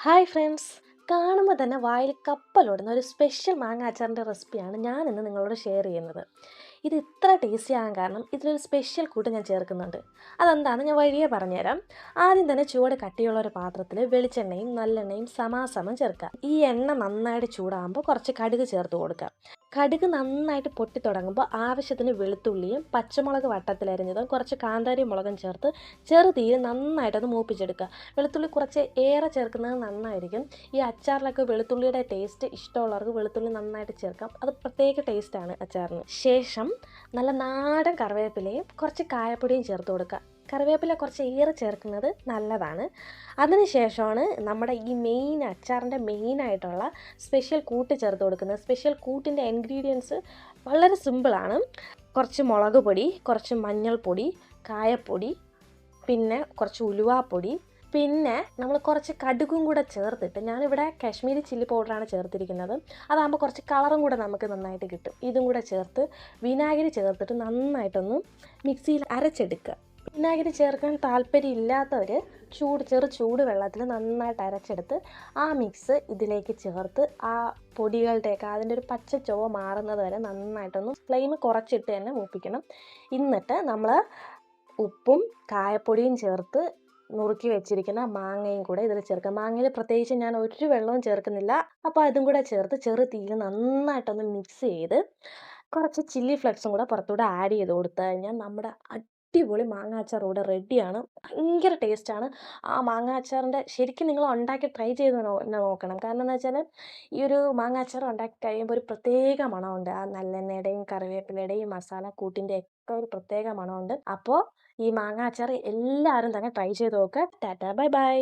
Hi friends, കാണുമ്പോൾ തന്നെ വായിൽ കപ്പലോടുന്ന ഒരു സ്പെഷ്യൽ മാങ്ങ അച്ചാറിൻ്റെ റെസിപ്പിയാണ് ഞാൻ ഇന്ന് നിങ്ങളോട് ഷെയർ ചെയ്യുന്നത്. ഇത് ഇത്ര ടേസ്റ്റി ആകാൻ കാരണം ഇതിലൊരു സ്പെഷ്യൽ കൂട്ട് ഞാൻ ചേർക്കുന്നുണ്ട്. അതെന്താണെന്ന് ഞാൻ വഴിയേ പറഞ്ഞുതരാം. ആദ്യം തന്നെ ചൂട് കട്ടിയുള്ള ഒരു പാത്രത്തിൽ വെളിച്ചെണ്ണയും നല്ലെണ്ണയും സമാസമം ചേർക്കുക. ഈ എണ്ണ നന്നായിട്ട് ചൂടാകുമ്പോൾ കുറച്ച് കടുക് ചേർത്ത് കൊടുക്കുക. കടുക് നന്നായിട്ട് പൊട്ടി തുടങ്ങുമ്പോൾ ആവശ്യത്തിന് വെളുത്തുള്ളിയും പച്ചമുളക് വട്ടത്തിലരിഞ്ഞതും കുറച്ച് കാന്താരി മുളകും ചേർത്ത് ചെറുതീയിൽ നന്നായിട്ടൊന്ന് മൂപ്പിച്ചെടുക്കുക. വെളുത്തുള്ളി കുറച്ച് ഏറെ ചേർക്കുന്നത് നന്നായിരിക്കും. ഈ അച്ചാറിലൊക്കെ വെളുത്തുള്ളിയുടെ ടേസ്റ്റ് ഇഷ്ടമുള്ളവർക്ക് വെളുത്തുള്ളി നന്നായിട്ട് ചേർക്കാം. അത് പ്രത്യേക ടേസ്റ്റാണ് അച്ചാറിന്. ശേഷം നല്ല നാടൻ കറിവേപ്പിലയും കുറച്ച് കായപ്പൊടിയും ചേർത്ത് കൊടുക്കുക. കറിവേപ്പില കുറച്ച് ഏറെ ചേർക്കുന്നത് നല്ലതാണ്. അതിനുശേഷമാണ് നമ്മുടെ ഈ അച്ചാറിൻ്റെ മെയിനായിട്ടുള്ള സ്പെഷ്യൽ കൂട്ട് ചേർത്ത് കൊടുക്കുന്നത്. സ്പെഷ്യൽ കൂട്ടിൻ്റെ ഇൻഗ്രീഡിയൻസ് വളരെ സിമ്പിളാണ്. കുറച്ച് മുളക് പൊടി, കുറച്ച് മഞ്ഞൾപ്പൊടി, കായപ്പൊടി, പിന്നെ കുറച്ച് ഉലുവാപ്പൊടി, പിന്നെ നമ്മൾ കുറച്ച് കടുകും കൂടെ ചേർത്തിട്ട്, ഞാനിവിടെ കാശ്മീരി ചില്ലി പൗഡറാണ് ചേർത്തിരിക്കുന്നത്. അതാകുമ്പോൾ കുറച്ച് കളറും കൂടെ നമുക്ക് നന്നായിട്ട് കിട്ടും. ഇതും കൂടെ ചേർത്ത് വിനാഗിരി ചേർത്തിട്ട് നന്നായിട്ടൊന്ന് മിക്സിയിൽ അരച്ചെടുക്കുക. വിനാഗിരി ചേർക്കാൻ താല്പര്യമില്ലാത്തവർ ചെറു ചൂട് വെള്ളത്തിൽ നന്നായിട്ട് അരച്ചെടുത്ത് ആ മിക്സ് ഇതിലേക്ക് ചേർത്ത് ആ പൊടികളുടെയൊക്കെ അതിൻ്റെ ഒരു പച്ച ചുവ മാറുന്നത് വരെ നന്നായിട്ടൊന്ന് ഫ്ലെയിം കുറച്ചിട്ട് തന്നെ മൂപ്പിക്കണം. എന്നിട്ട് നമ്മൾ ഉപ്പും കായപ്പൊടിയും ചേർത്ത് നുറുക്കി വെച്ചിരിക്കുന്ന മാങ്ങയും കൂടെ ഇതിൽ ചേർക്കുക. മാങ്ങയിൽ പ്രത്യേകിച്ച് ഞാൻ ഒരു വെള്ളവും ചേർക്കുന്നില്ല. അപ്പോൾ അതും കൂടെ ചേർത്ത് ചെറു തീയിൽ നന്നായിട്ടൊന്ന് മിക്സ് ചെയ്ത് കുറച്ച് ചില്ലി ഫ്ലെക്സും കൂടെ പുറത്തൂടെ ആഡ് ചെയ്ത് കൊടുത്തു കഴിഞ്ഞാൽ നമ്മുടെ അടിപൊളി മാങ്ങ അച്ചാർ ഇവിടെ റെഡിയാണ്. ഭയങ്കര ടേസ്റ്റാണ്. ആ മാങ്ങ അച്ചാറിൻ്റെ ശരിക്കും നിങ്ങൾ ഉണ്ടാക്കി ട്രൈ ചെയ്ത് നോക്കണം. കാരണം എന്താ വെച്ചാൽ ഈ ഒരു മാങ്ങ അച്ചാർ ഉണ്ടാക്കി കഴിയുമ്പോൾ ഒരു പ്രത്യേക മണമുണ്ട്. ആ നല്ലെണ്ണയുടെയും കറിവേപ്പിലയുടെയും മസാല കൂട്ടിൻ്റെ ഒക്കെ ഒരു പ്രത്യേക മണമുണ്ട്. അപ്പോൾ ഈ മാങ്ങ അച്ചാർ എല്ലാവരും തന്നെ ട്രൈ ചെയ്ത് നോക്കുക. Tata, bye bye.